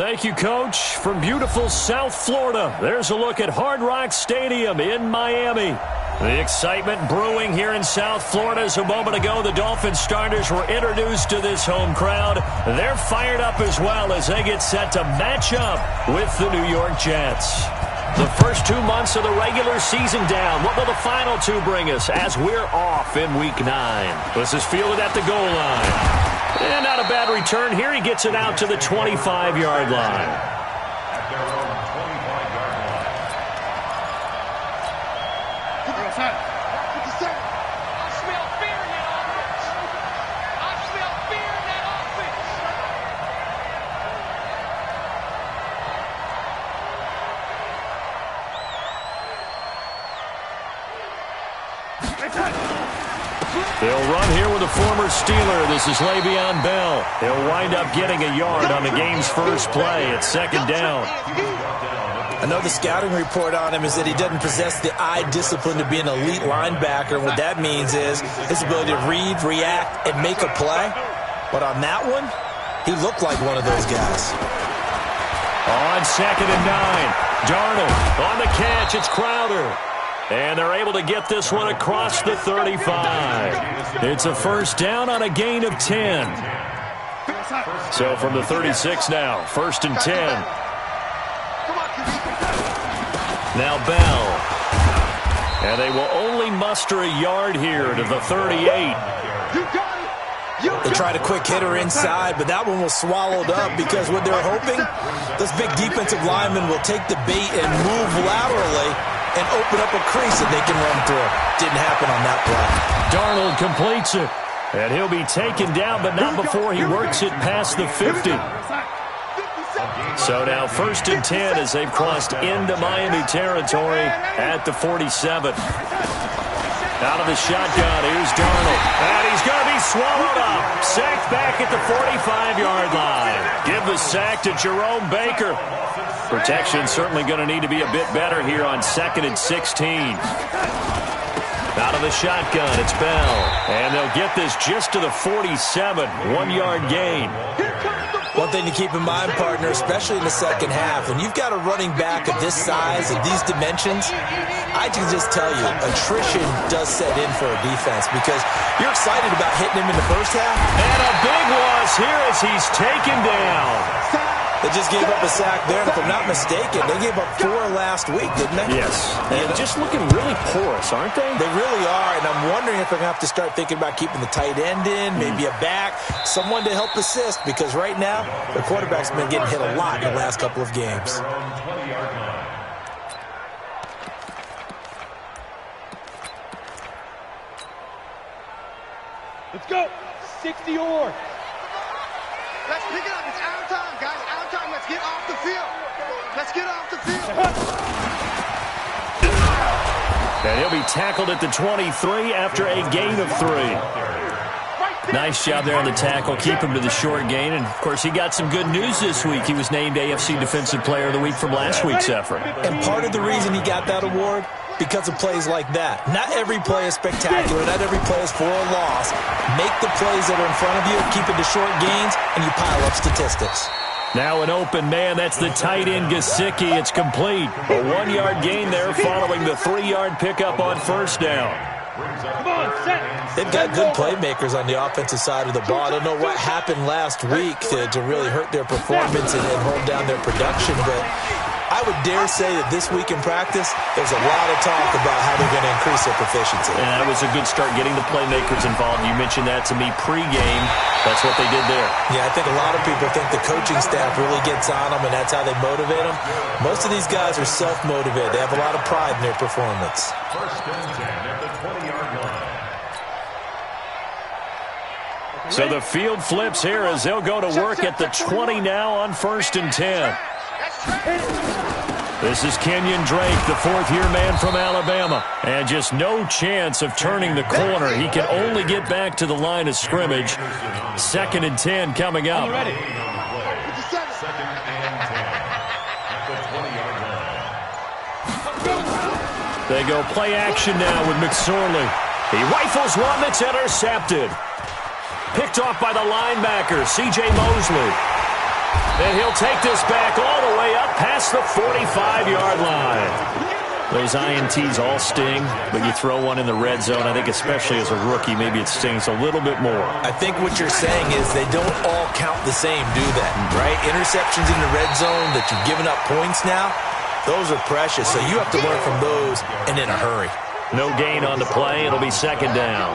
Thank you, Coach. From beautiful South Florida, there's a look at Hard Rock Stadium in Miami. The excitement brewing here in South Florida as a moment ago the Dolphins starters were introduced to this home crowd. They're fired up as well as they get set to match up with the New York Jets. The first 2 months of the regular season down. What will the final two bring us as we're off in Week 9? This is fielded at the goal line. And not a bad return here. He gets it out to the 25-yard line. They'll run here with a former Steeler. This is Le'Veon Bell. He'll wind up getting a yard on the game's first play at second down. I know the scouting report on him is that he doesn't possess the eye discipline to be an elite linebacker. And what that means is his ability to read, react, and make a play. But on that one, he looked like one of those guys. On second and 9, Darnold on the catch. It's Crowder. And they're able to get this one across the 35. It's a first down on a gain of 10. So from the 36 now, first and 10. Now Bell. And they will only muster a yard here to the 38. They tried a quick hitter inside, but that one was swallowed up because what they're hoping, those big defensive linemen will take the bait and move laterally and open up a crease that they can run through. Didn't happen on that play. Darnold completes it. And he'll be taken down, but not before he works it past the 50. So now first and 10 as they've crossed into Miami territory at the 47. Out of the shotgun, here's Darnold. And he's going to be swallowed up. Sacked back at the 45-yard line. Give the sack to Jerome Baker. Protection certainly going to need to be a bit better here on second and 16. Out of the shotgun, it's Bell. And they'll get this just to the 47, 1-yard gain. One thing to keep in mind, partner, especially in the second half, when you've got a running back of this size, of these dimensions, I can just tell you, attrition does set in for a defense because you're excited about hitting him in the first half. And a big loss here as he's taken down. They just gave up a sack there, and if I'm not mistaken, they gave up 4 last week, didn't they? Yes. And just looking really porous, aren't they? They really are, and I'm wondering if they're going to have to start thinking about keeping the tight end in, maybe a back, someone to help assist, because right now, the quarterback's been getting hit a lot in the last couple of games. Let's go. 60 or. Let's pick it up. It's out of time, guys. Out of time. Let's get off the field. Let's get off the field. And he'll be tackled at the 23 after a gain of 3. Nice job there on the tackle. Keep him to the short gain. And, of course, he got some good news this week. He was named AFC Defensive Player of the Week from last week's effort. And part of the reason he got that award, because of plays like that. Not every play is spectacular. Not every play is for a loss. Make the plays that are in front of you, keep it to short gains, and you pile up statistics. Now an open man. That's the tight end, Gesicki. It's complete. A 1-yard gain there following the 3-yard pickup on first down. Come on, set. They've got good playmakers on the offensive side of the ball. I don't know what happened last week to really hurt their performance and hold down their production, but I would dare say that this week in practice, there's a lot of talk about how they're going to increase their proficiency. And that was a good start, getting the playmakers involved. You mentioned that to me pregame. That's what they did there. Yeah, I think a lot of people think the coaching staff really gets on them, and that's how they motivate them. Most of these guys are self-motivated. They have a lot of pride in their performance. First and 10 at the 20-yard line. So the field flips here as they'll go to work at the 20 now on first and 10. This is Kenyon Drake, the fourth-year man from Alabama. And just no chance of turning the corner. He can only get back to the line of scrimmage. Second and 10 coming up. Second and 10 at the 20-yard line. They go play action now with McSorley. He rifles one that's intercepted. Picked off by the linebacker, C.J. Mosley. And he'll take this back all the way up past the 45-yard line. Those INTs all sting, but you throw one in the red zone, I think especially as a rookie, maybe it stings a little bit more. I think what you're saying is they don't all count the same, do they? Right? Interceptions in the red zone that you've given up points now, those are precious. So you have to learn from those and in a hurry. No gain on the play. It'll be second down.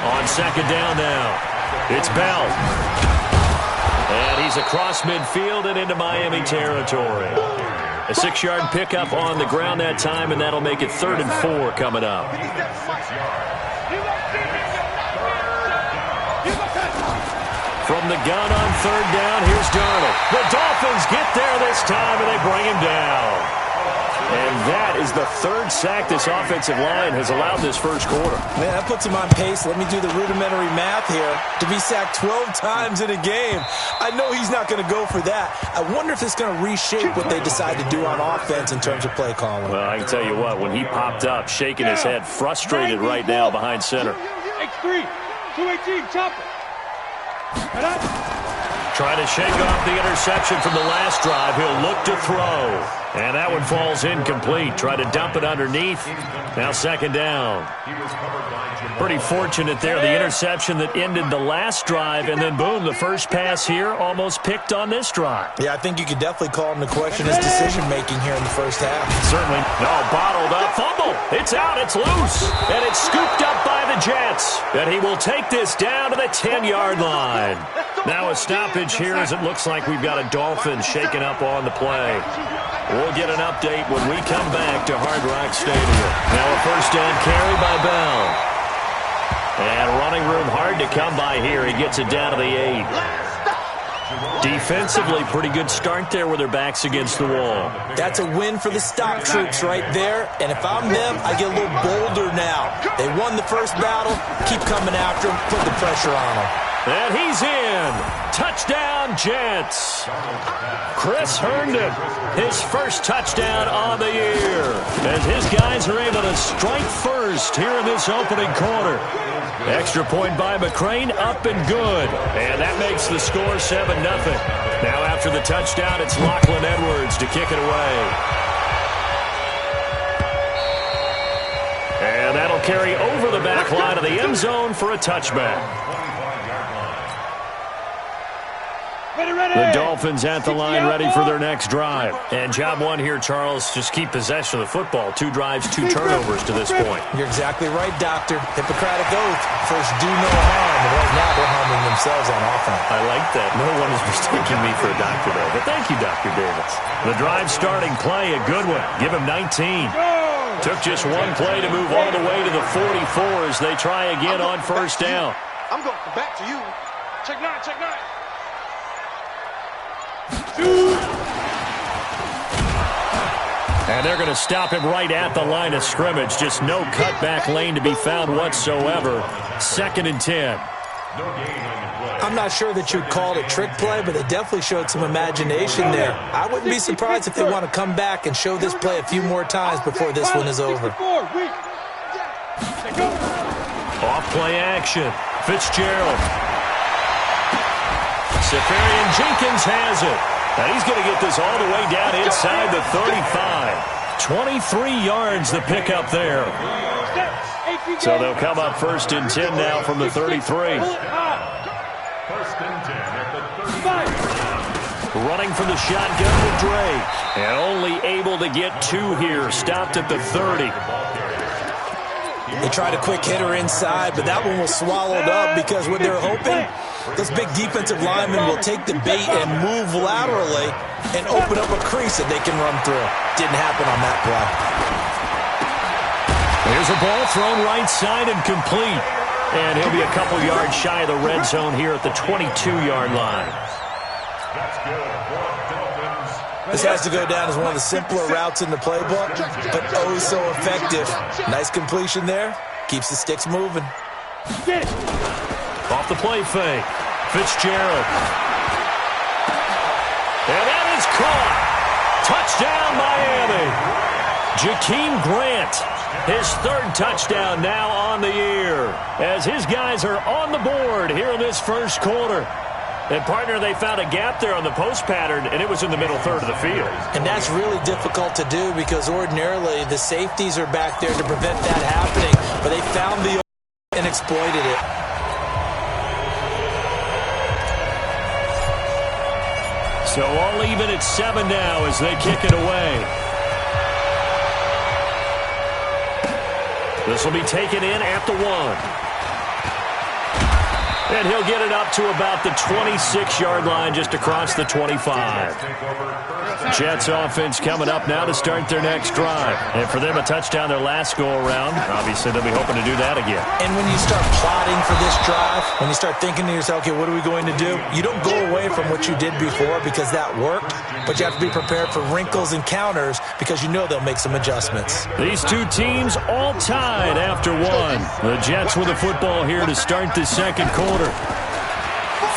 On second down now, it's Bell. And he's across midfield and into Miami territory. A 6-yard pickup on the ground that time, and that'll make it 3rd and 4 coming up. From the gun on 3rd down, here's Darnold. The Dolphins get there this time, and they bring him down. And that is the 3rd sack this offensive line has allowed this first quarter. Man, that puts him on pace. Let me do the rudimentary math here. To be sacked 12 times in a game, I know he's not going to go for that. I wonder if it's going to reshape what they decide to do on offense in terms of play calling. Well, I can tell you what, when he popped up, shaking his head, frustrated right now behind center. X3, 218, chopper. Trying to shake off the interception from the last drive. He'll look to throw. And that one falls incomplete. Try to dump it underneath. Now second down. Pretty fortunate there. The interception that ended the last drive. And then, boom, the first pass here almost picked on this drive. Yeah, I think you could definitely call him to question his decision-making here in the first half. Certainly. No, bottled up. Fumble. It's out. It's loose. And it's scooped up by the Jets. And he will take this down to the 10-yard line. Now a stoppage here as it looks like we've got a Dolphins shaking up on the play. We'll get an update when we come back to Hard Rock Stadium. Now a first down carry by Bell. And running room hard to come by here. He gets it down to the 8. Defensively, pretty good start there with their backs against the wall. That's a win for the stop troops right there. And if I'm them, I get a little bolder now. They won the first battle. Keep coming after them. Put the pressure on them. And he's in. Touchdown, Jets. Chris Herndon, his first touchdown on the year. As his guys are able to strike first here in this opening quarter. Extra point by McCrane, up and good. And that makes the score 7-0. Now after the touchdown, it's Lachlan Edwards to kick it away. And that'll carry over the back line of the end zone for a touchback. The Dolphins at the line ready for their next drive. And job one here, Charles, just keep possession of the football. 2 drives, 2 turnovers to this point. You're exactly right, Doctor. Hippocratic oath. First, do no harm. And right now, they're harming themselves on offense. I like that. No one is mistaking me for a doctor there. But thank you, Dr. Davis. The drive starting play, a good one. Give him 19. Took just one play to move all the way to the 44 as they try again on first down. I'm going back to you. Check 9, check 9. And they're going to stop him right at the line of scrimmage. Just no cutback lane to be found whatsoever. 2nd and 10. I'm not sure that you'd call it a trick play, but they definitely showed some imagination there. I wouldn't be surprised if they want to come back and show this play a few more times before this one is over. Off play action. Fitzgerald. Safarian Jenkins has it. And he's going to get this all the way down inside the 35. 23 yards the pickup there. So they'll come up 1st and 10 now from the 33. 1st and 10 at the 35. Running from the shotgun with Drake. And only able to get 2 here. Stopped at the 30. They tried a quick hitter inside, but that one was swallowed up because what they're hoping, those big defensive linemen will take the bait and move laterally and open up a crease that they can run through. Didn't happen on that play. Here's a ball thrown right side and complete. And he'll be a couple yards shy of the red zone here at the 22-yard line. That's good for Dolphins. This has to go down as one of the simpler routes in the playbook, but oh so effective. Nice completion there. Keeps the sticks moving. Off the play fake. Fitzgerald. And that is caught. Touchdown, Miami. Jakeem Grant, his third touchdown now on the year, as his guys are on the board here in this first quarter. And, partner, they found a gap there on the post pattern, and it was in the middle third of the field. And that's really difficult to do because ordinarily the safeties are back there to prevent that happening, but they found the and exploited it. So all even at 7 now as they kick it away. This will be taken in at the 1. And he'll get it up to about the 26-yard line, just across the 25. Jets offense coming up now to start their next drive. And for them, a touchdown their last go-around. Obviously, they'll be hoping to do that again. And when you start plotting for this drive, when you start thinking to yourself, okay, what are we going to do? You don't go away from what you did before because that worked, but you have to be prepared for wrinkles and counters because you know they'll make some adjustments. These two teams all tied after 1. The Jets with the football here to start the second quarter.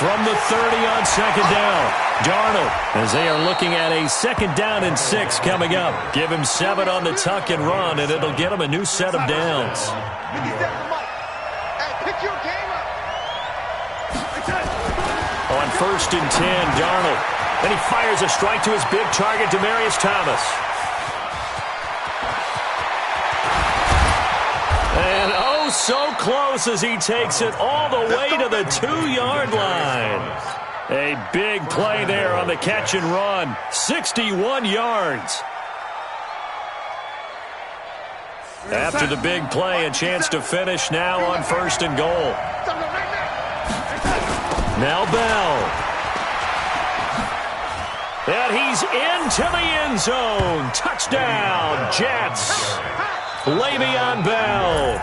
From the 30 on second down, Darnold, as they are looking at a 2nd down and 6 coming up. Give him 7 on the tuck and run, and it'll get him a new set of downs. On 1st and 10, Darnold. Then he fires a strike to his big target, Demaryius Thomas. And oh, so close as he takes it all the way to the 2-yard line. A big play there on the catch and run. 61 yards. After the big play, a chance to finish now on 1st and goal. Now Bell. And he's into the end zone. Touchdown, Jets. Le'Veon Bell,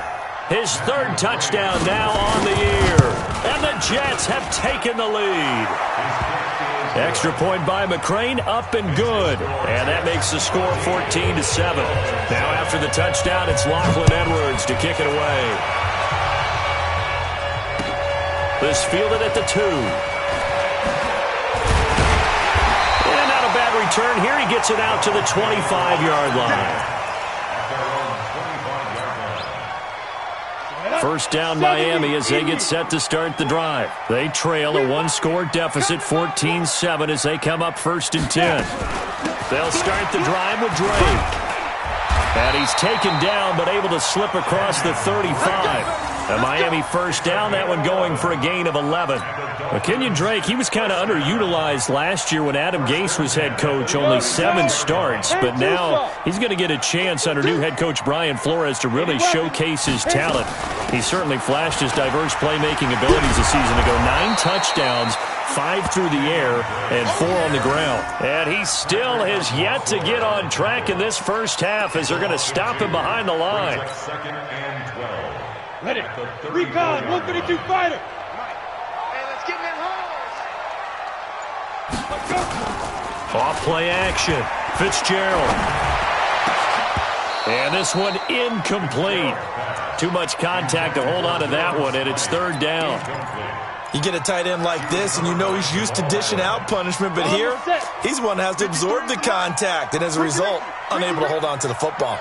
his 3rd touchdown now on the year. And the Jets have taken the lead. Extra point by McCrane, up and good. And that makes the score 14-7. Now after the touchdown, it's Lachlan Edwards to kick it away. This fielded at the 2. And not a bad return here. He gets it out to the 25-yard line. 1st down Miami as they get set to start the drive. They trail a 1-score deficit, 14-7 as they come up 1st and 10. They'll start the drive with Drake. And he's taken down but able to slip across the 35. A Miami 1st down, that one going for a gain of 11. Kenyon Drake, he was kind of underutilized last year when Adam Gase was head coach, only 7 starts, but now he's going to get a chance under new head coach Brian Flores to really showcase his talent. He certainly flashed his diverse playmaking abilities a season ago. 9 touchdowns, 5 through the air, and 4 on the ground. And he still has yet to get on track in this first half as they're going to stop him behind the line. 2nd and 12. Ready. Recon, 132 fighter. Hey, let's get in that hole. Let's go. Off play action. Fitzgerald. And this one incomplete. Too much contact to hold on to that one, and it's 3rd down. You get a tight end like this, and you know he's used to dishing out punishment, but here, he's one that has to absorb the contact, and as a result, unable to hold on to the football.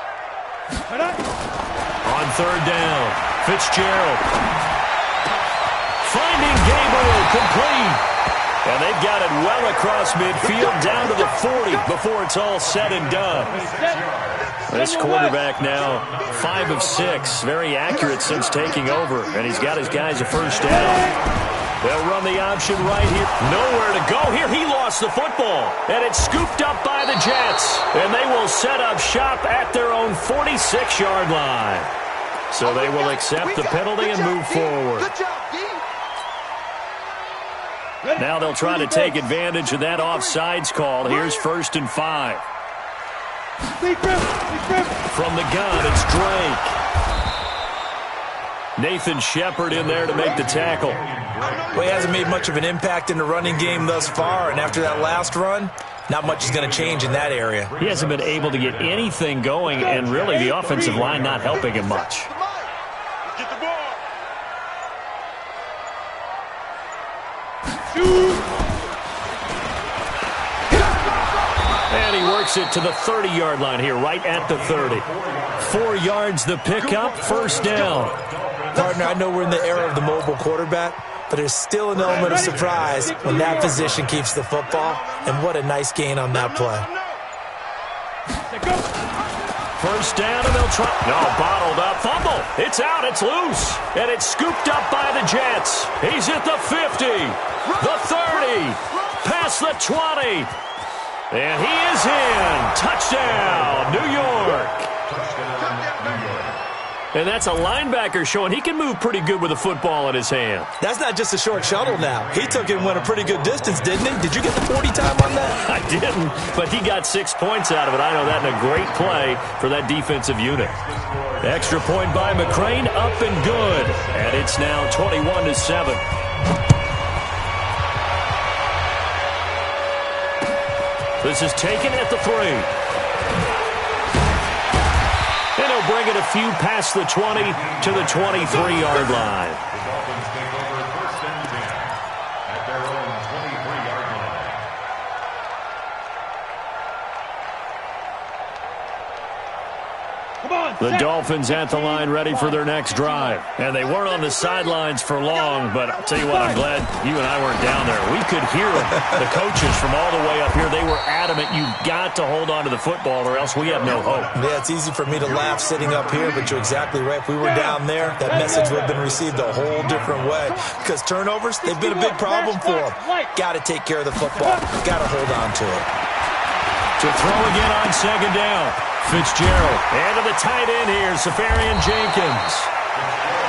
On 3rd down, Fitzgerald. Finding Gabriel, complete. And they've got it well across midfield, down to the 40 before it's all said and done. This quarterback now 5 of 6, very accurate since taking over, and he's got his guys a 1st down. They'll run the option right here. Nowhere to go here. He lost the football, and it's scooped up by the Jets, and they will set up shop at their own 46-yard line. So they will accept the penalty and move forward. Now they'll try to take advantage of that offsides call. Here's 1st and 5. From the gun, it's Drake. Nathan Shepard in there to make the tackle. Well, he hasn't made much of an impact in the running game thus far, and after that last run, not much is going to change in that area. He hasn't been able to get anything going, and really the offensive line not helping him much. Get the ball. And he works takes it to the 30-yard line here, right at the 30. 4 yards the pickup, first down. Partner, I know we're in the era of the mobile quarterback, but there's still an element of surprise when that position keeps the football, and what a nice gain on that play. First down, and they'll try. No, bottled up. Fumble. It's out. It's loose. And it's scooped up by the Jets. He's at the 50, the 30, past the 20. And he is in. Touchdown, New York. And that's a linebacker showing he can move pretty good with a football in his hand. That's not just a short shuttle now. He took it and went a pretty good distance, didn't he? Did you get the 40 time on that? I didn't, but he got 6 points out of it. I know that in a great play for that defensive unit. Extra point by McCrane, up and good. And it's now 21-7. This is taken at the 3. And he'll bring it a few past the 20 to the 23-yard line. The Dolphins take over first and 10 at their own 23-yard line. The Dolphins at the line ready for their next drive. And they weren't on the sidelines for long, but I'll tell you what, I'm glad you and I weren't down there. We could hear them, the coaches from all the way up here. They were adamant, you've got to hold on to the football or else we have no hope. Yeah, it's easy for me to laugh sitting up here, but you're exactly right. If we were down there, that message would have been received a whole different way. Because turnovers, they've been a big problem for them. Got to take care of the football. Got to hold on to it. To throw again on second down. Fitzgerald. And to the tight end here, Safarian Jenkins.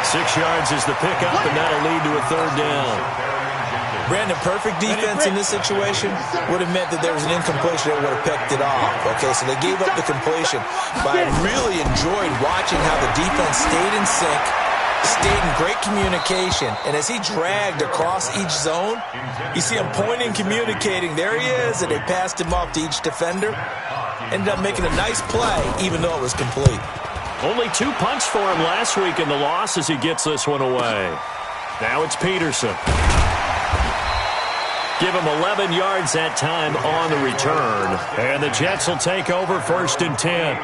6 yards is the pickup, and that'll lead to a third down. Brandon, perfect defense in this situation would have meant that there was an incompletion that would have picked it off. Okay, so they gave up the completion. But I really enjoyed watching how the defense stayed in sync, stayed in great communication, and as he dragged across each zone, you see him pointing, communicating. There he is, and they passed him off to each defender. Ended up making a nice play, even though it was complete. Only 2 punts for him last week in the loss as he gets this one away. Now it's Peterson. Give him 11 yards that time on the return. And the Jets will take over first and 10.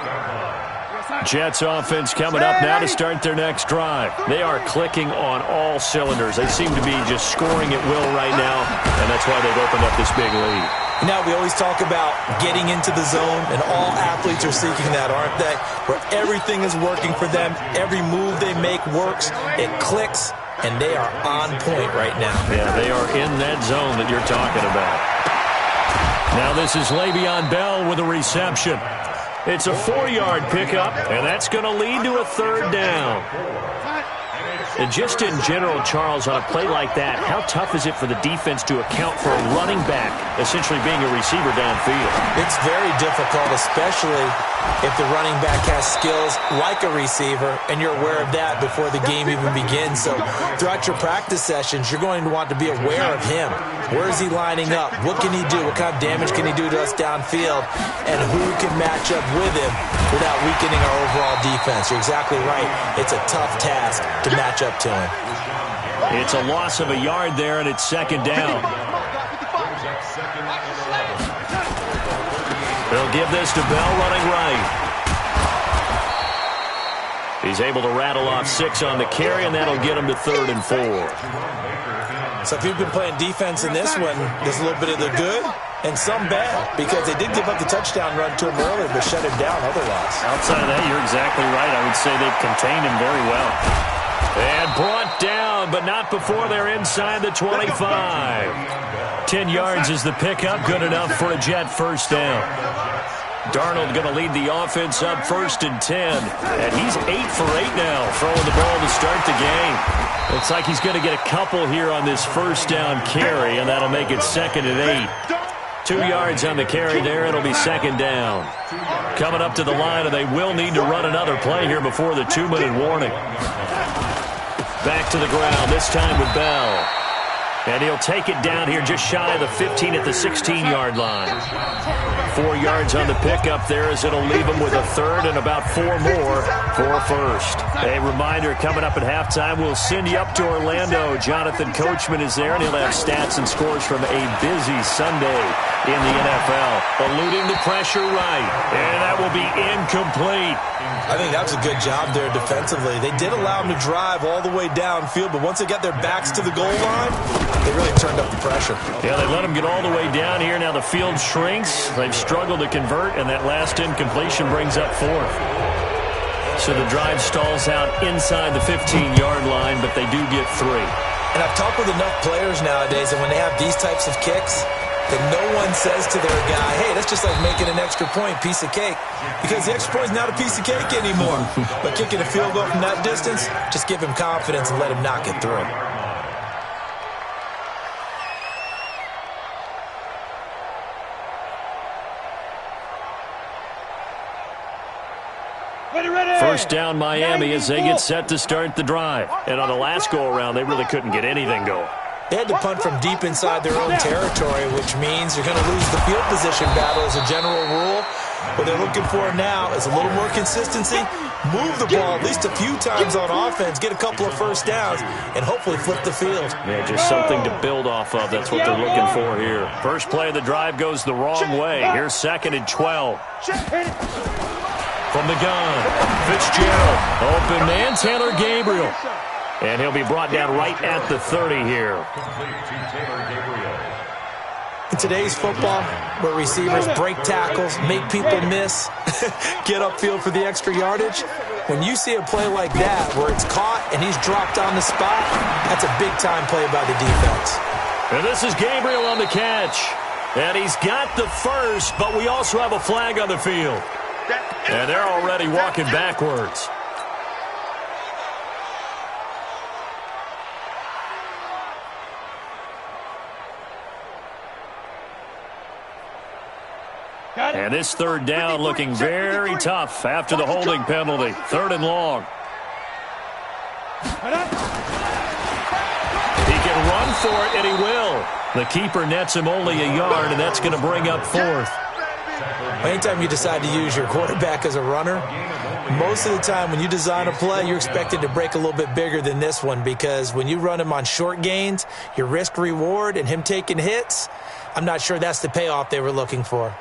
Jets offense coming up now to start their next drive. They are clicking on all cylinders. They seem to be just scoring at will right now, and that's why they've opened up this big lead. Now, we always talk about getting into the zone, and all athletes are seeking that, aren't they? Where everything is working for them, every move they make works, it clicks, and they are on point right now. Yeah, they are in that zone that you're talking about. Now this is Le'Veon Bell with a reception. It's a 4-yard pickup, and that's going to lead to a third down. And just in general, Charles, on a play like that, how tough is it for the defense to account for a running back essentially being a receiver downfield? It's very difficult, especially if the running back has skills like a receiver, and you're aware of that before the game even begins. So throughout your practice sessions, you're going to want to be aware of him. Where is he lining up? What can he do? What kind of damage can he do to us downfield? And who can match up with him without weakening our overall defense? You're exactly right. It's a tough task to match up to him. It's a loss of a yard there, and it's second down. They'll give this to Bell running right. He's able to rattle off 6 on the carry, and that'll get him to 3rd and 4. So if you've been playing defense in this one, there's a little bit of the good and some bad, because they did give up the touchdown run to him earlier, but shut him down otherwise. Outside of that, you're exactly right. I would say they've contained him very well. And brought down, but not before they're inside the 25. 10 yards is the pickup, good enough for a Jet first down. Darnold going to lead the offense up 1st and 10. And he's 8 for 8 now, throwing the ball to start the game. Looks like he's going to get a couple here on this first down carry, and that'll make it 2nd and 8. 2 yards on the carry there. It'll be 2nd down. Coming up to the line, and they will need to run another play here before the 2-minute warning. Back to the ground, this time with Bell. And he'll take it down here just shy of the 15 at the 16-yard line. 4 yards on the pickup there as it'll leave him with a third and about 4 more for a first. A reminder, coming up at halftime, we'll send you up to Orlando. Jonathan Coachman is there, and he'll have stats and scores from a busy Sunday in the NFL. Eluding the pressure right, and that will be incomplete. I think that was a good job there defensively. They did allow him to drive all the way downfield, but once they got their backs to the goal line, they really turned up the pressure. Yeah, they let him get all the way down here. Now the field shrinks. They've struggled to convert, and that last incompletion brings up fourth. So the drive stalls out inside the 15-yard line, but they do get 3. And I've talked with enough players nowadays that when they have these types of kicks, that no one says to their guy, hey, that's just like making an extra point, piece of cake. Because the extra point is not a piece of cake anymore. But kicking a field goal from that distance, just give him confidence and let him knock it through. First down Miami as they get set to start the drive. And on the last go-around, they really couldn't get anything going. They had to punt from deep inside their own territory, which means you're going to lose the field position battle as a general rule. What they're looking for now is a little more consistency, move the ball at least a few times on offense, get a couple of first downs, and hopefully flip the field. Yeah, just something to build off of. That's what they're looking for here. First play of the drive goes the wrong way. Here's 2nd and 12. From the gun, Fitzgerald. Open man, Taylor Gabriel. And he'll be brought down right at the 30 here. In today's football, where receivers break tackles, make people miss, get upfield for the extra yardage, when you see a play like that where it's caught and he's dropped on the spot, that's a big-time play by the defense. And this is Gabriel on the catch. And he's got the first, but we also have a flag on the field. And they're already walking backwards. And this third down looking very tough after the holding penalty. 3rd and long. He can run for it, and he will. The keeper nets him only a yard, and that's going to bring up 4th. Anytime you decide to use your quarterback as a runner, most of the time when you design a play, you're expected to break a little bit bigger than this one, because when you run him on short gains, your risk-reward and him taking hits, I'm not sure that's the payoff they were looking for.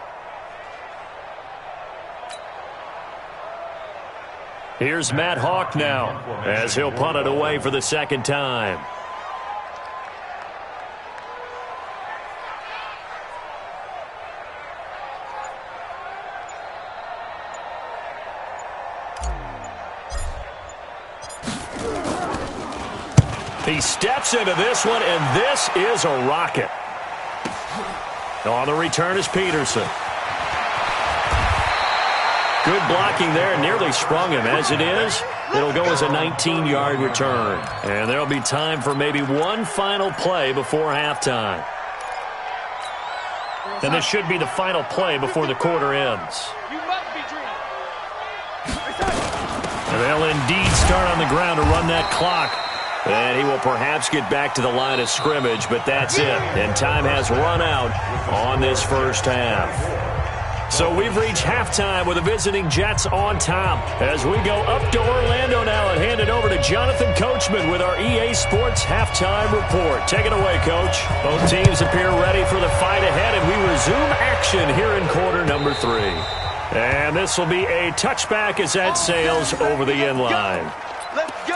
Here's Matt Hawk now as he'll punt it away for the 2nd time. He steps into this one, and this is a rocket. On the return is Peterson. Good blocking there, nearly sprung him. As it is, it'll go as a 19-yard return. And there'll be time for maybe one final play before halftime. And this should be the final play before the quarter ends. And they'll indeed start on the ground to run that clock. And he will perhaps get back to the line of scrimmage, but that's it. And time has run out on this first half. So we've reached halftime with the visiting Jets on top. As we go up to Orlando now and hand it over to Jonathan Coachman with our EA Sports Halftime Report. Take it away, Coach. Both teams appear ready for the fight ahead, and we resume action here in quarter number 3. And this will be a touchback as that sails over the end line. Let's go.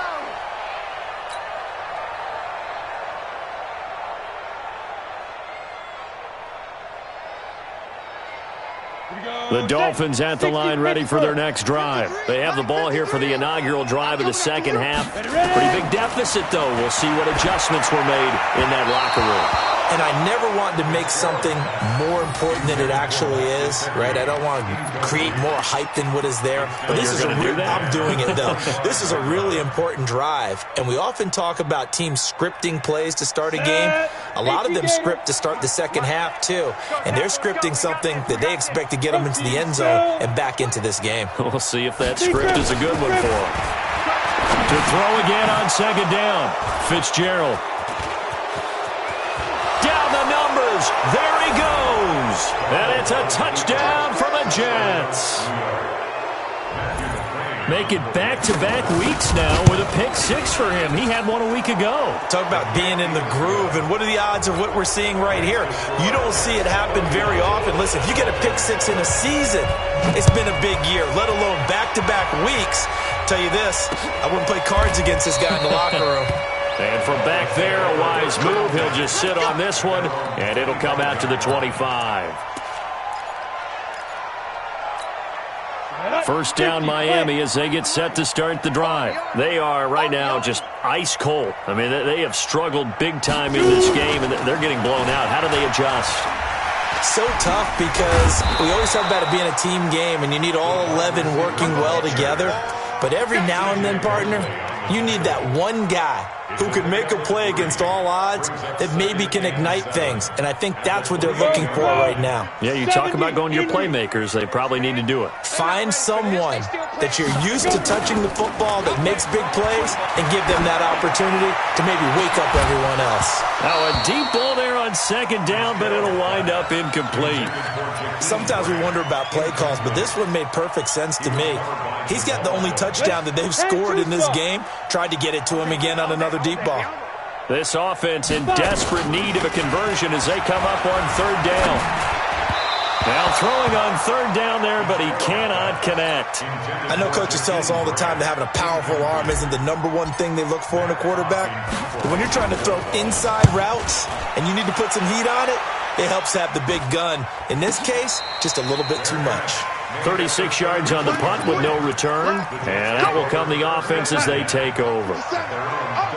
The Dolphins at the line ready for their next drive. They have the ball here for the inaugural drive of the second half. Pretty big deficit, though. We'll see what adjustments were made in that locker room. And I never want to make something more important than it actually is, right? I don't want to create more hype than what is there. But this is I'm doing it, though. This is a really important drive. And we often talk about teams scripting plays to start a game. A lot of them script to start the second half, too. And they're scripting something that they expect to get them into the end zone and back into this game. We'll see if that script is a good one for them. To throw again on second down, Fitzgerald. throws. There he goes. And it's a touchdown for the Jets. Make it back-to-back weeks now with a pick six for him. He had one a week ago. Talk about being in the groove, and what are the odds of what we're seeing right here? You don't see it happen very often. Listen, if you get a pick six in a season, it's been a big year, let alone back-to-back weeks. Tell you this, I wouldn't play cards against this guy in the locker room. And from back there, a wise move. He'll just sit on this one, and it'll come out to the 25. First down Miami as they get set to start the drive. They are right now just ice cold. I mean, they have struggled big time in this game, and they're getting blown out. How do they adjust? So tough because we always talk about it being a team game, and you need all 11 working well together. But every now and then, partner, you need that one guy who could make a play against all odds that maybe can ignite things. And I think that's what they're looking for right now. Yeah, you talk about going to your playmakers. They probably need to do it. Find someone that you're used to touching the football that makes big plays and give them that opportunity to maybe wake up everyone else. Now a deep ball there on second down, but it'll wind up incomplete. Sometimes we wonder about play calls, but this one made perfect sense to me. He's got the only touchdown that they've scored in this game. Tried to get it to him again on another deep ball. This offense in desperate need of a conversion as they come up on third down. Now throwing on third down there, but he cannot connect. I know coaches tell us all the time that having a powerful arm isn't the number one thing they look for in a quarterback. But when you're trying to throw inside routes and you need to put some heat on it, it helps have the big gun. In this case, just a little bit too much. 36 yards on the punt with no return. And out will come the offense as they take over.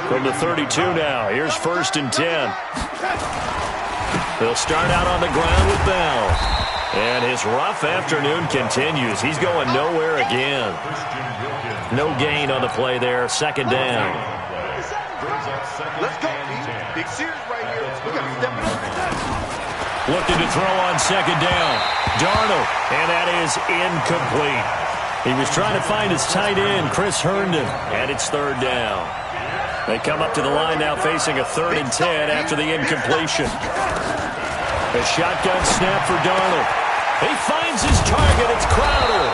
From the 32 now, here's first and 10. They'll start out on the ground with Bell. And his rough afternoon continues. He's going nowhere again. No gain on the play there. Second down. Let's go, Big series right here. We got to step it up. Looking to throw on second down. Darnold, and that is incomplete. He was trying to find his tight end, Chris Herndon, and it's third down. They come up to the line now facing a 3rd and 10 after the incompletion. A shotgun snap for Darnold. He finds his target. It's Crowder.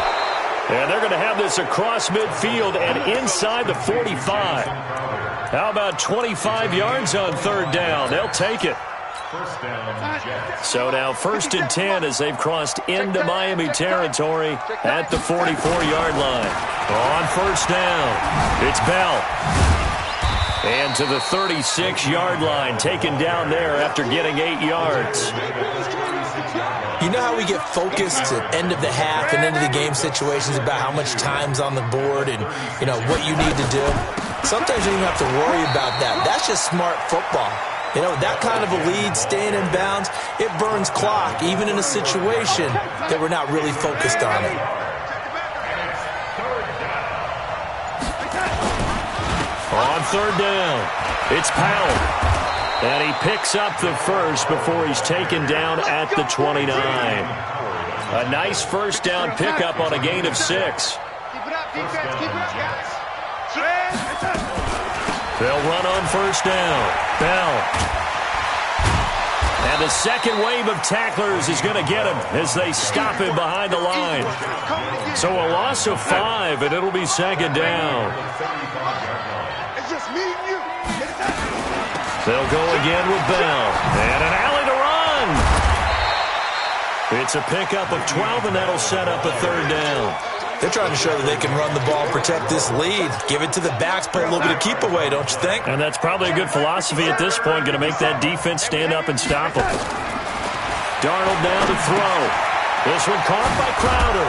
And they're going to have this across midfield and inside the 45. How about 25 yards on third down? They'll take it. So now first and 10 as they've crossed into Miami territory at the 44-yard line. On first down, it's Bell. And to the 36-yard line, taken down there after getting 8 yards. You know how we get focused at end of the half and end of the game situations about how much time's on the board and, you know, what you need to do? Sometimes you don't even have to worry about that. That's just smart football. You know, that kind of a lead, staying in bounds, it burns clock, even in a situation that we're not really focused on it. On third down, it's Powell. And he picks up the first before he's taken down at the 29. A nice first down pickup on a gain of 6. Keep it up, defense. Keep it up, guys. They'll run on first down. Bell. And the second wave of tacklers is going to get him as they stop him behind the line. So a loss of 5, and it'll be second down. It's just me and you. They'll go again with Bell. And an alley to run. It's a pickup of 12, and that'll set up a third down. They're trying to show that they can run the ball, protect this lead. Give it to the backs, play a little bit of keep away, don't you think? And that's probably a good philosophy at this point, going to make that defense stand up and stop them. Darnold now to throw. This one caught by Crowder.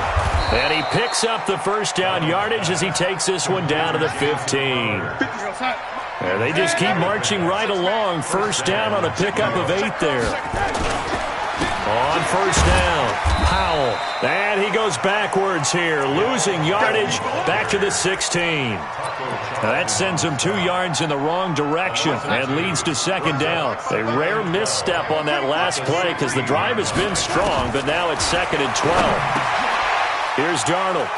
And he picks up the first down yardage as he takes this one down to the 15. And they just keep marching right along. First down on a pickup of 8 there. On first down, Powell. And he goes backwards here, losing yardage back to the 16. Now that sends him 2 yards in the wrong direction and leads to second down. A rare misstep on that last play because the drive has been strong, but now it's 2nd and 12. Here's Darnold.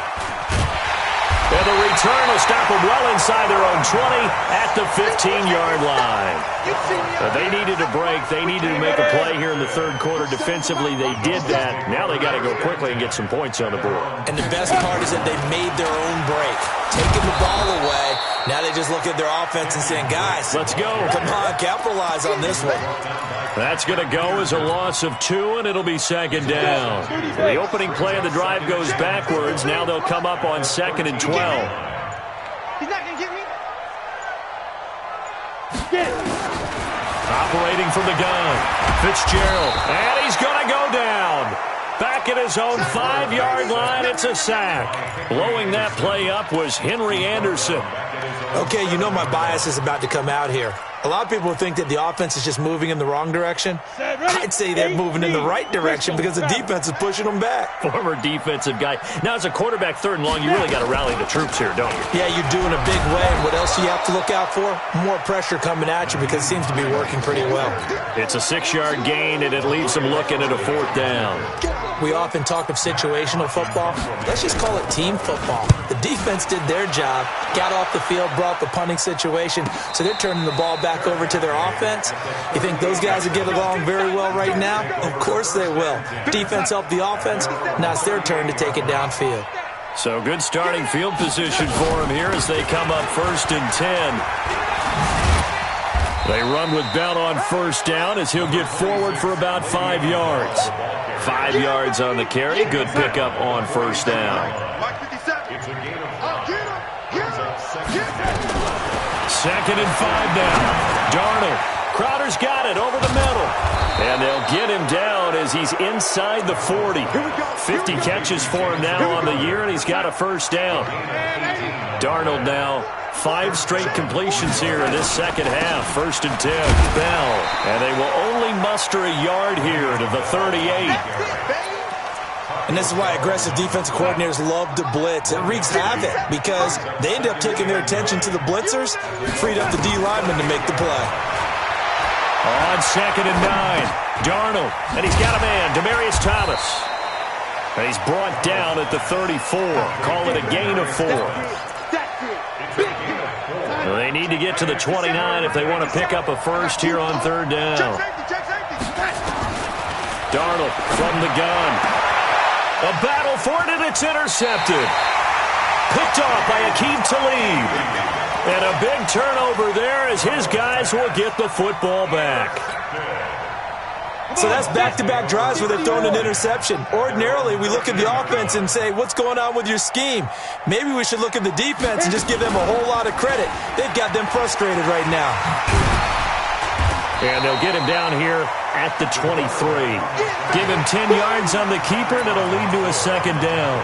And the return will stop them well inside their own 20 at the 15-yard line. They needed a break. They needed to make a play here in the third quarter. Defensively, they did that. Now they got to go quickly and get some points on the board. And the best part is that they made their own break. Taking the ball away. Now they just look at their offense and saying, guys, let's go. Come on, capitalize on this one. That's going to go as a loss of 2, and it'll be second down. The opening play of the drive goes backwards. Now they'll come up on 2nd and 12. He's not going to get me. Operating from the gun, Fitzgerald, and he's going to go down. Back at his own 5-yard line, it's a sack. Blowing that play up was Henry Anderson. Okay, you know my bias is about to come out here. A lot of people think that the offense is just moving in the wrong direction. I'd say they're moving in the right direction because the defense is pushing them back. Former defensive guy. Now, as a quarterback, 3rd and long, you really got to rally the troops here, don't you? Yeah, you're doing a big way. And what else do you have to look out for? More pressure coming at you because it seems to be working pretty well. It's a 6-yard gain, and it leaves them looking at a 4th down. We often talk of situational football. Let's just call it team football. The defense did their job, got off the field, brought the punting situation, so they're turning the ball back over to their offense. You think those guys will get along very well right now? Of course they will. Defense helped the offense. Now it's their turn to take it downfield. So good starting field position for them here as they come up 1st and 10. They run with Bell on 1st down as he'll get forward for about 5 yards. 5 yards on the carry. Good pickup on 1st down. Second and 5 now. Darnold. Crowder's got it over the middle. And they'll get him down as he's inside the 40. 50 catches for him now on the year, and he's got a 1st down. Darnold now 5 straight completions here in this second half. 1st and 10. Bell. And they will only muster a yard here to the 38. And this is why aggressive defensive coordinators love to blitz. It wreaks havoc because they end up taking their attention to the blitzers, freed up the D lineman to make the play. On 2nd and 9, Darnold, and he's got a man, Demaryius Thomas. And he's brought down at the 34. Call it a gain of 4. They need to get to the 29 if they want to pick up a 1st here on 3rd down. Darnold from the gun. A battle for it, and it's intercepted. Picked off by Aqib Talib. And a big turnover there as his guys will get the football back. So that's back-to-back drives where they're throwing an interception. Ordinarily, we look at the offense and say, what's going on with your scheme? Maybe we should look at the defense and just give them a whole lot of credit. They've got them frustrated right now. And they'll get him down here at the 23. Give him 10 yards on the keeper, and it'll lead to a 2nd down.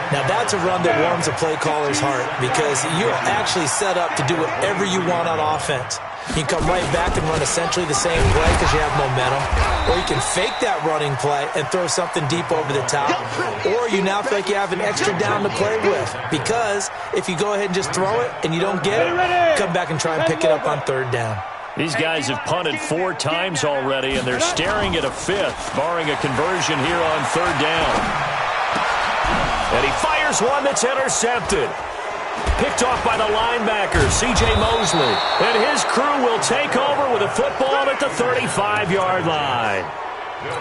Now, that's a run that warms a play caller's heart because you're actually set up to do whatever you want on offense. You can come right back and run essentially the same play because you have momentum, or you can fake that running play and throw something deep over the top, or you now feel like you have an extra down to play with because if you go ahead and just throw it and you don't get it, come back and try and pick it up on 3rd down. These guys have punted 4 times already, and they're staring at a 5th, barring a conversion here on 3rd down. And he fires one that's intercepted. Picked off by the linebacker, C.J. Mosley. And his crew will take over with a football at the 35-yard line.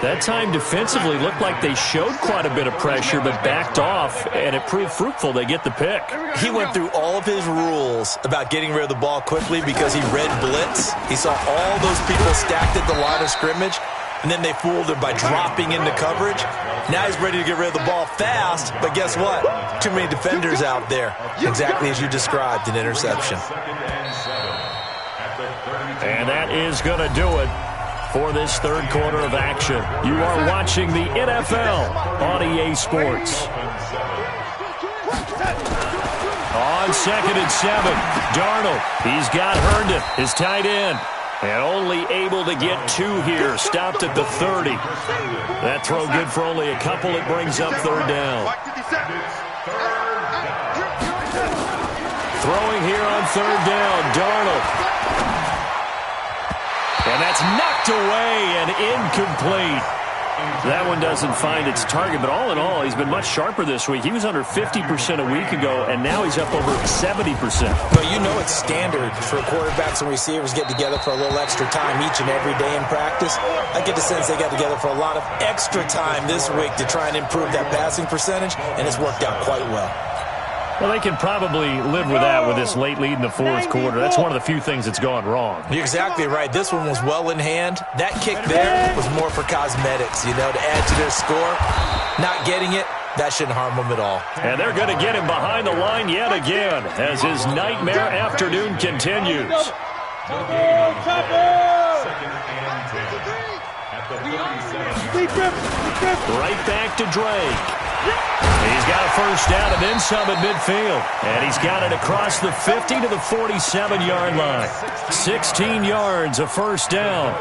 That time defensively looked like they showed quite a bit of pressure but backed off, and it proved fruitful. They get the pick. He went through all of his rules about getting rid of the ball quickly because he read blitz. He saw all those people stacked at the line of scrimmage, and then they fooled him by dropping into coverage. Now he's ready to get rid of the ball fast, but guess what? Too many defenders out there. Exactly as you described, an interception. And that is going to do it for this 3rd quarter of action. You are watching the NFL on EA Sports. On 2nd and 7, Darnold. He's got Herndon, his tight end. And only able to get 2 here. Stopped at the 30. That throw good for only a couple. It brings up 3rd down. Throwing here on 3rd down, Darnold. And that's knocked away and incomplete. That one doesn't find its target, but all in all, he's been much sharper this week. He was under 50% a week ago, and now he's up over 70%. But you know it's standard for quarterbacks and receivers get together for a little extra time each and every day in practice. I get the sense they got together for a lot of extra time this week to try and improve that passing percentage, and it's worked out quite well. Well, they can probably live with that with this late lead in the fourth quarter. That's one of the few things that's gone wrong. You're exactly right. This one was well in hand. That kick there was more for cosmetics, to add to their score. Not getting it, that shouldn't harm them at all. And they're going to get him behind the line yet again as his nightmare afternoon continues. Second and 10 at the 37. Right back to Drake. He's got a first down and then some at midfield. And he's got it across the 50 to the 47-yard line. 16 yards, a first down.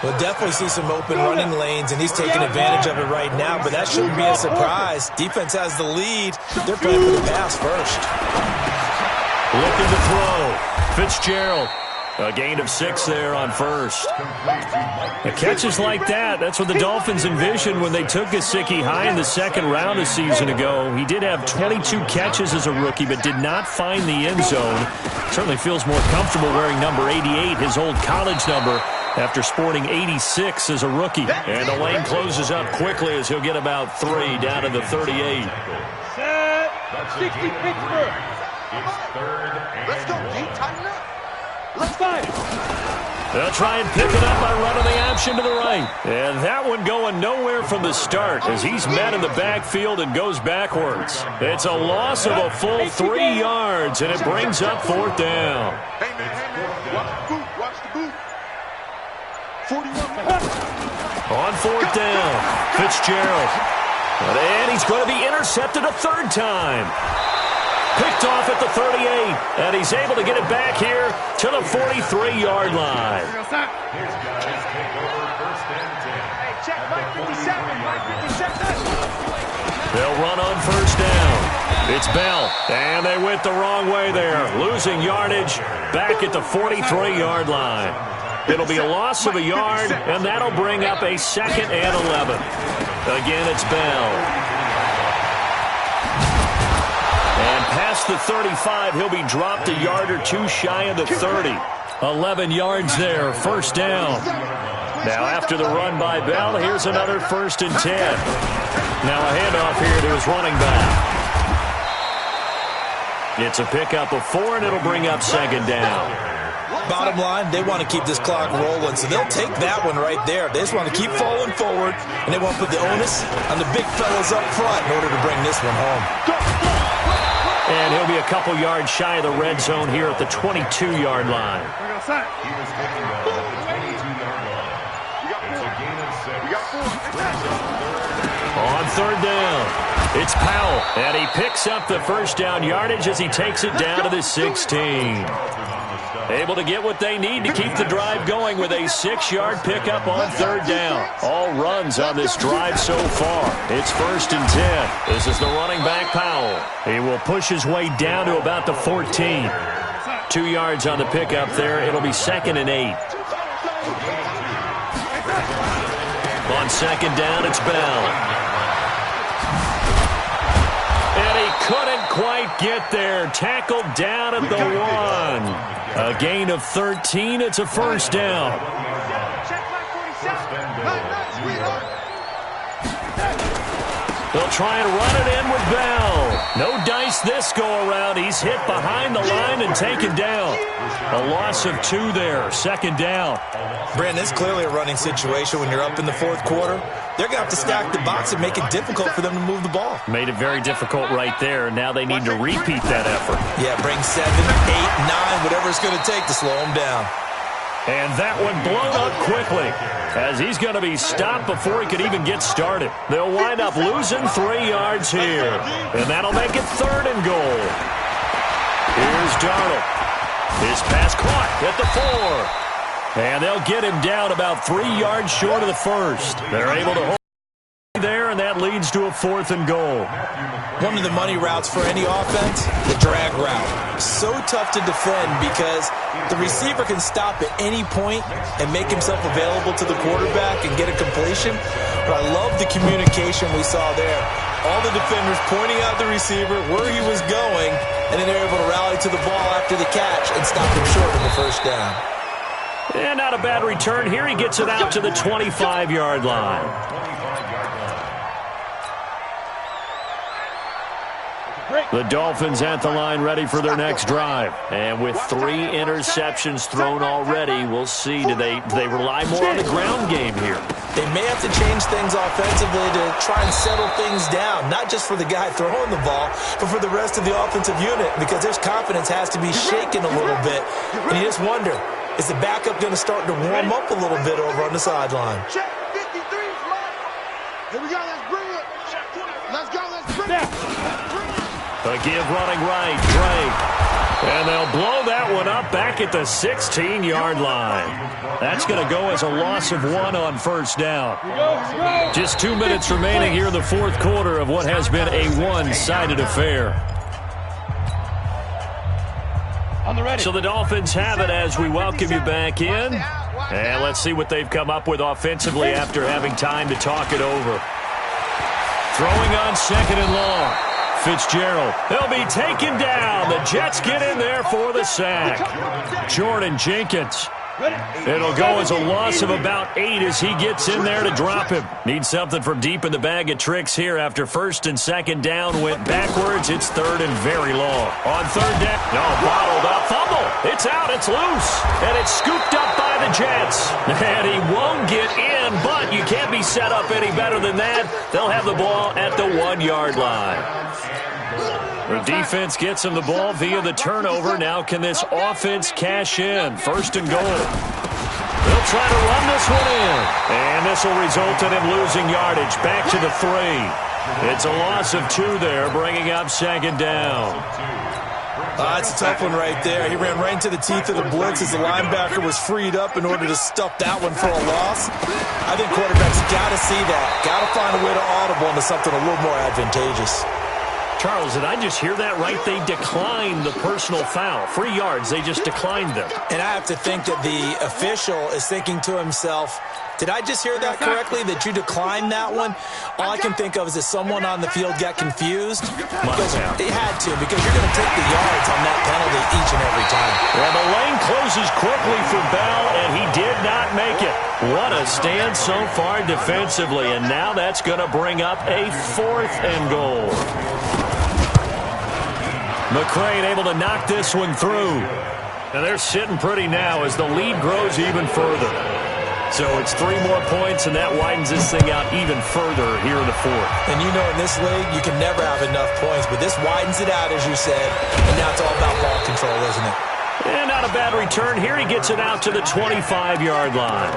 We'll definitely see some open running lanes, and he's taking advantage of it right now, but that shouldn't be a surprise. Defense has the lead. They're playing for the pass first. Looking to throw. Fitzgerald. A gain of 6 there on first. The catches like that, that's what the Dolphins envisioned when they took Gesicki high in the second round a season ago. He did have 22 catches as a rookie, but did not find the end zone. Certainly feels more comfortable wearing number 88, his old college number, after sporting 86 as a rookie. And the lane closes up quickly as he'll get about 3 down to the 38. Set. 60 Pittsburgh. It's third and Let's go, G. Tighten up. Let's fight. They'll try and pick it up by running the option to the right. And that one going nowhere from the start as he's met in the backfield and goes backwards. It's a loss of a full 3 yards, and it brings up fourth down. Hey, man. Watch the boot. Watch the boot. 41. On fourth down, Fitzgerald. And he's going to be intercepted a third time. Picked off at the 38, and he's able to get it back here to the 43-yard line. his guys take over first and 10. Hey, check Mike 57. Mike 57. They'll run on first down. It's Bell, and they went the wrong way there, losing yardage back at the 43-yard line. It'll be a loss of a yard, and that'll bring up a second and 11. Again, it's Bell. And past the 35, he'll be dropped a yard or 2 shy of the 30. 11 yards there, first down. Now after the run by Bell, here's another first and 10. Now a handoff here to his running back. It's a pickup of 4, and it'll bring up second down. Bottom line, they want to keep this clock rolling, so they'll take that one right there. They just want to keep falling forward, and they want to put the onus on the big fellas up front in order to bring this one home. And he'll be a couple yards shy of the red zone here at the 22-yard line. He was taken down at the 22-yard line. It's a gain of 6. On third down, it's Powell, and he picks up the first down yardage as he takes it down to the 16. Able to get what they need to keep the drive going with a 6-yard pickup on third down. All runs on this drive so far. It's first and 10. This is the running back, Powell. He will push his way down to about the 14. 2 yards on the pickup there. It'll be second and 8. On second down, it's Bell. And he couldn't quite get there. Tackled down at the 1. A gain of 13. It's a first down. Check Mike 47. Nice, sweetheart. They'll try and run it in with Bell. No dice this go-around. He's hit behind the line and taken down. A loss of 2 there. Second down. Brandon, it's clearly a running situation when you're up in the fourth quarter. They're going to have to stack the box and make it difficult for them to move the ball. Made it very difficult right there. Now they need to repeat that effort. Yeah, bring 7, 8, 9, whatever it's going to take to slow them down. And that one blown up quickly as he's going to be stopped before he could even get started. They'll wind up losing 3 yards here. And that'll make it third and goal. Here's Darnold. His pass caught at the 4. And they'll get him down about 3 yards short of the first. They're able to hold there, and that that leads to a 4th and goal. One of the money routes for any offense, the drag route. So tough to defend because the receiver can stop at any point and make himself available to the quarterback and get a completion. But I love the communication we saw there. All the defenders pointing out the receiver, where he was going, and then they're able to rally to the ball after the catch and stop him short of the first down. And not a bad return here. He gets it out to the 25-yard line. The Dolphins at the line ready for their next drive. And with 3 interceptions thrown already, we'll see. Do they rely more on the ground game here? They may have to change things offensively to try and settle things down, not just for the guy throwing the ball, but for the rest of the offensive unit, because their confidence has to be shaken a little bit. And you just wonder, is the backup going to start to warm up a little bit over on the sideline? Check 53, Here we go, let's bring it. Let's go, let's bring it. A give running right, Drake. And they'll blow that one up back at the 16-yard line. That's going to go as a loss of 1 on first down. Just 2 minutes remaining here in the 4th quarter of what has been a one-sided affair. So the Dolphins have it as we welcome you back in. And let's see what they've come up with offensively after having time to talk it over. Throwing on 2nd and long. Fitzgerald, they'll be taken down. The Jets get in there for the sack. Jordan Jenkins. It'll go as a loss of about 8 as he gets in there to drop him. Needs something from deep in the bag of tricks here after 1st and 2nd down went backwards. It's 3rd and very long. On 3rd down, no, bottled up. Fumble. It's out. It's loose. And it's scooped up by the Jets. And he won't get in, but you can't be set up any better than that. They'll have the ball at the 1-yard line. The defense gets him the ball via the turnover. Now can this offense cash in? 1st and goal. They'll try to run this one in. And this will result in him losing yardage back to the 3. It's a loss of 2 there, bringing up 2nd down. That's a tough one right there. He ran right into the teeth of the blitz as the linebacker was freed up in order to stuff that one for a loss. I think quarterbacks got to see that. Got to find a way to audible into something a little more advantageous. Charles, did I just hear that right? They declined the personal foul. 3 yards, they just declined them. And I have to think that the official is thinking to himself, did I just hear that correctly, that you declined that one? All I can think of is that someone on the field got confused. Because it had to, because you're going to take the yards on that penalty each and every time. Well, the lane closes quickly for Bell, and he did not make it. What a stand so far defensively, and now that's going to bring up a 4th and goal. McCrane able to knock this one through. And they're sitting pretty now as the lead grows even further. So it's 3 more points, and that widens this thing out even further here in the 4th. And you know in this league, you can never have enough points, but this widens it out, as you said, and now it's all about ball control, isn't it? And not a bad return here. He gets it out to the 25-yard line.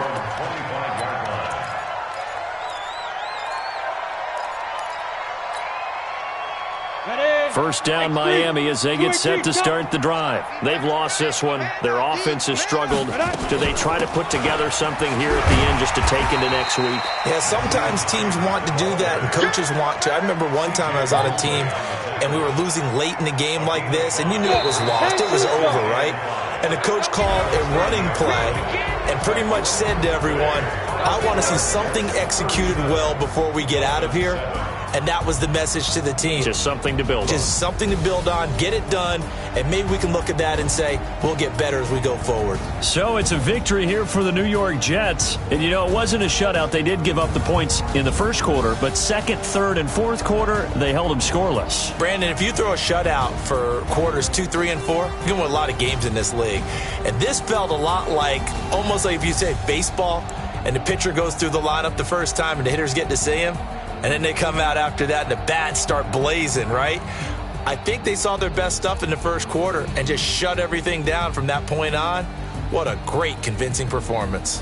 First down Miami as they get set to start the drive. They've lost this one. Their offense has struggled. Do they try to put together something here at the end just to take into next week? Yeah, sometimes teams want to do that and coaches want to. I remember one time I was on a team and we were losing late in the game like this, and you knew it was lost. It was over, right? And the coach called a running play and pretty much said to everyone, I want to see something executed well before we get out of here. And that was the message to the team. Just something to build on. Just something to build on, get it done, and maybe we can look at that and say, we'll get better as we go forward. So it's a victory here for the New York Jets. And, you know, it wasn't a shutout. They did give up the points in the first quarter, but 2nd, 3rd, and 4th quarter, they held them scoreless. Brandon, if you throw a shutout for quarters 2, 3, and 4, you're going to win a lot of games in this league. And this felt a lot like, almost like if you say baseball, and the pitcher goes through the lineup the first time and the hitters get to see him. And then they come out after that and the bats start blazing, right? I think they saw their best stuff in the first quarter and just shut everything down from that point on. What a great, convincing performance.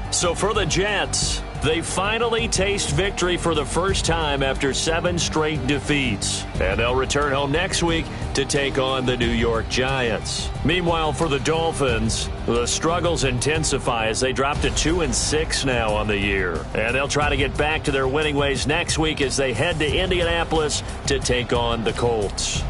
So for the Jets, They finally taste victory for the first time after 7 straight defeats. And they'll return home next week to take on the New York Giants. Meanwhile, for the Dolphins, the struggles intensify as they drop to 2-6 now on the year. And they'll try to get back to their winning ways next week as they head to Indianapolis to take on the Colts.